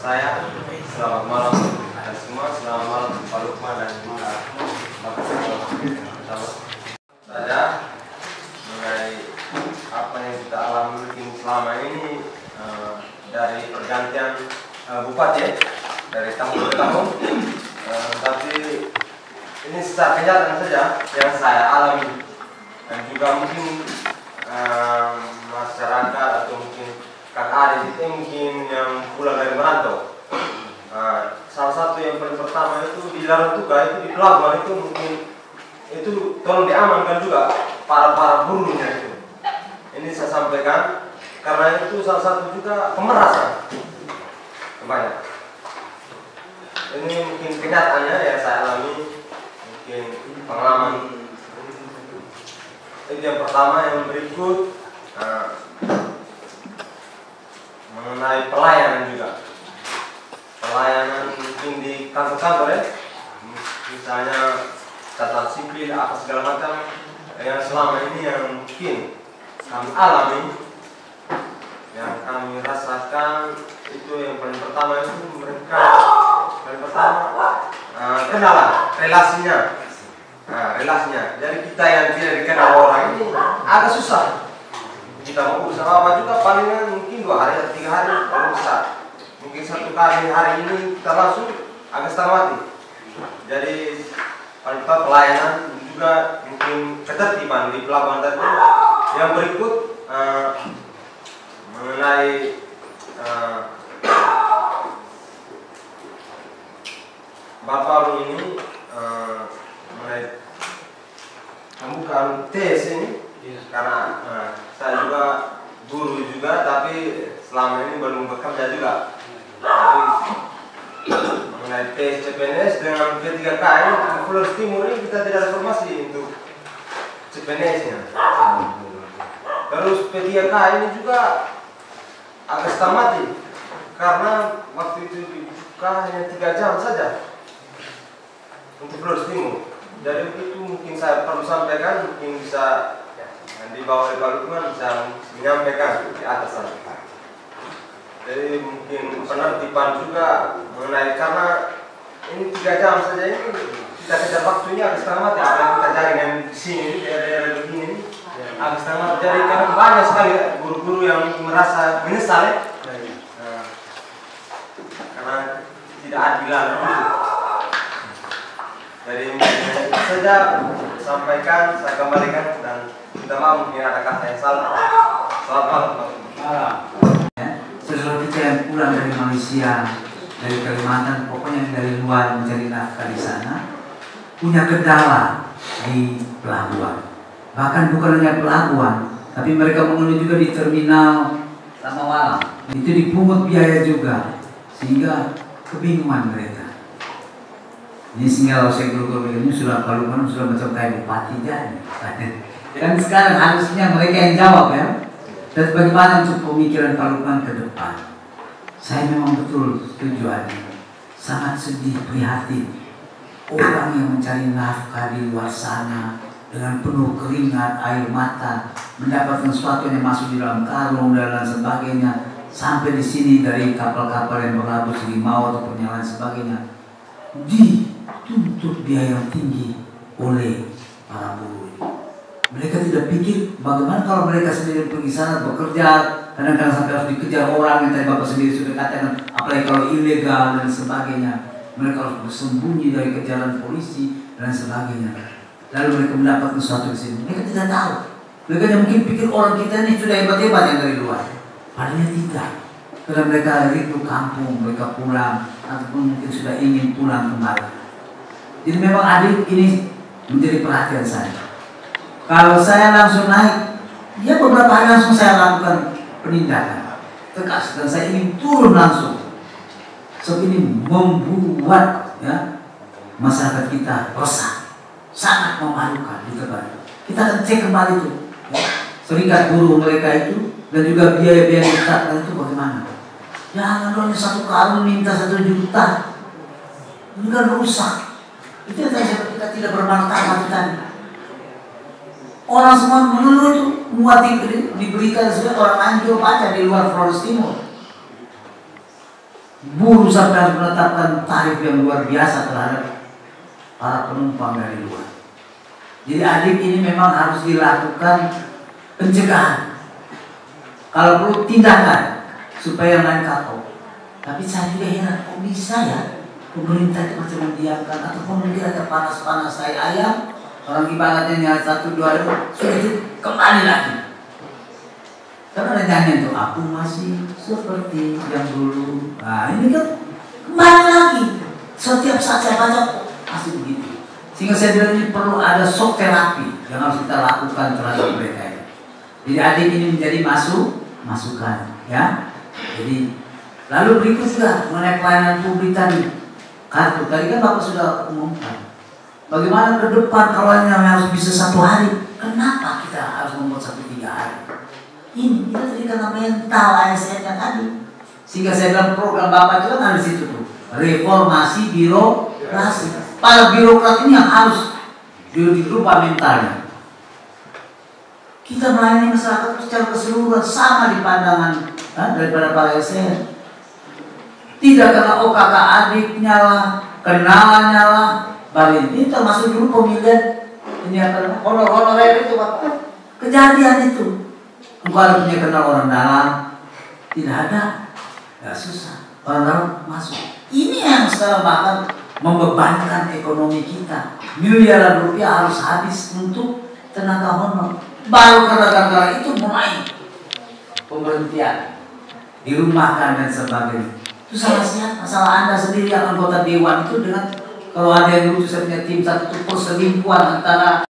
saya. Selamat malam dan semua, selamat malam Pak Lukman dan Pak saja mengenai apa yang kita alami selama ini dari pergantian bupati ya, dari tahun ke tahun, tapi ini secara kenyataan saja yang saya alami dan juga mungkin masyarakat atau mungkin Kak Aris itu mungkin yang pulang dari merantau. Salah satu yang paling pertama itu di Larang Tuka itu di pelabuhan itu mungkin itu tolong diamankan juga para buruhnya itu. Ini saya sampaikan karena itu salah satu juga pemerasan kebanyakan. Ini mungkin kenyataannya yang saya alami, mungkin pengalaman. Itu yang pertama. Yang berikut mengenai pelayanan juga. Pelayanan mungkin di kantor-kantor ya, misalnya catatan sipil apa segala macam yang selama ini yang mungkin kami alami, yang kami rasakan itu yang paling pertama itu mereka paling pertama kenalan relasinya. Relasinya. Jadi kita yang tidak dikenal orang ini agak susah. Kita mau urusan apa juga palingan mungkin 2 hari atau 3 hari baru bisa. Mungkin 1 kali hari ini kita langsung agak setengah mati. Jadi paling pertama pelayanan juga mungkin ketertiban di pelabuhan tadi. Yang berikut mengenai Bapak ini mengenai pembukaan tes ini karena saya juga guru juga tapi selama ini belum bekerja juga. Tapi mengenai tes CPNS dengan P3K ini di Flores Timur ini kita tidak ada informasi untuk CPNS-nya. Terus P3K ini juga agak setengah mati karena waktu itu dibuka hanya 3 jam saja untuk Flores Timur. Jadi itu mungkin saya perlu sampaikan, mungkin bisa di bawah Pak Lukman bisa menyampaikan di atas sana. Jadi mungkin penertiban juga mengenai karena ini 3 jam saja ini kita kejar waktunya agak setengah mati. Apa yang kita cari yang di sini daerah begini ini agak setengah mati. Jadi karena banyak sekali guru-guru yang merasa menyesal ya. Karena tidak adilan. Jadi saja sampaikan, saya kembalikan dan minta maaf mungkin ada kata yang salah. Selamat malam. Seluruh kita yang pulang dari Malaysia, dari Kalimantan, pokoknya yang dari luar mencari nafkah di sana, punya kendala di pelabuhan. Bahkan bukan hanya pelabuhan, tapi mereka mengeluh juga di terminal Tamawalang. Itu dipungut biaya juga, sehingga kebingungan mereka. Ini sehingga kalau saya guru-guru ini sudah Pak Lukman sudah macam kayak bupati jadi. Dan sekarang harusnya mereka yang jawab ya. Dan bagaimana untuk pemikiran Pak Lukman ke depan? Saya memang betul setuju aja. Sangat sedih, prihatin. Orang yang mencari nafkah di luar sana dengan penuh keringat, air mata, mendapatkan sesuatu yang masuk di dalam karung dan lain sebagainya, sampai di sini dari kapal-kapal yang berlabuh di Limau ataupun yang lain sebagainya, dituntut biaya yang tinggi oleh para buruh. Mereka tidak pikir bagaimana kalau mereka sendiri pergi sana bekerja, kadang-kadang sampai harus dikejar orang yang tadi Bapak sendiri sudah katakan, apalagi kalau ilegal dan sebagainya. Mereka harus bersembunyi dari kejaran polisi dan sebagainya. Lalu mereka mendapatkan sesuatu di sini. Mereka tidak tahu. Mereka hanya mungkin pikir orang kita ini sudah hebat-hebat yang dari luar. Padahal tidak. Karena mereka rindu kampung, mereka pulang, ataupun mungkin sudah ingin pulang kembali. Jadi memang adik ini menjadi perhatian saya. Kalau saya langsung naik, ya beberapa hari langsung saya lakukan penindakan tegas dan saya ingin turun langsung. Sebab ini membuat ya masyarakat kita resah, sangat memalukan di tempat. Kita akan cek kembali itu, ya, serikat buruh mereka itu dan juga biaya-biaya yang ditetapkan itu bagaimana. Jangan hanya 1 karung minta 1 juta, ini kan rusak. Itu yang saya kita tidak bermartabat tadi. Orang semua mengeluh itu muat di berita sebenarnya orang Anjo baca di luar Flores Timur. buruh sampai harus menetapkan tarif yang luar biasa terhadap para penumpang dari luar. Jadi adik ini memang harus dilakukan pencegahan. Kalau perlu tindakan supaya yang lain kapok. Tapi saya juga heran, kok bisa ya pemerintah itu masih mendiamkan, ataupun mungkin ada panas-panas kayak ayam, orang ibaratnya 1-2 hari sudah kembali lagi. Karena rencananya itu aku masih seperti yang dulu. Nah ini kan kembali lagi. Setiap saat saya baca pasti begitu. Sehingga saya bilang ini perlu ada shock terapi yang harus kita lakukan terhadap mereka. Jadi adik ini menjadi masukan, ya. Jadi lalu berikut juga mengenai pelayanan publik tadi. Kartu tadi kan Bapak sudah umumkan. Bagaimana ke depan kalau yang harus bisa 1 hari? Kenapa kita harus membuat 1-3 hari? Ini kita tadi karena mental ASN-nya tadi. Sehingga saya bilang program Bapak itu kan ada di situ tuh. Reformasi birokrasi. Para birokrat ini yang harus dirubah mentalnya. Kita melayani masyarakat secara keseluruhan sama di pandangan daripada para ASN. Tidak karena kakak adiknya lah, kenalannya lah, baru ini termasuk dulu pemilihan ini apa? Honor-honorer itu Bapak. Kejadian itu. Engkau ada punya kenal orang dalam, tidak ada, nggak susah. Orang dalam masuk. Ini yang sekarang bahkan membebankan ekonomi kita. Miliaran rupiah harus habis untuk tenaga honor. Baru gara-gara itu mulai pemberhentian, dirumahkan dan sebagainya. Itu salah siapa? Salah Anda sendiri yang anggota dewan itu dengan kalau ada yang lucu saya punya tim satu perselingkuhan antara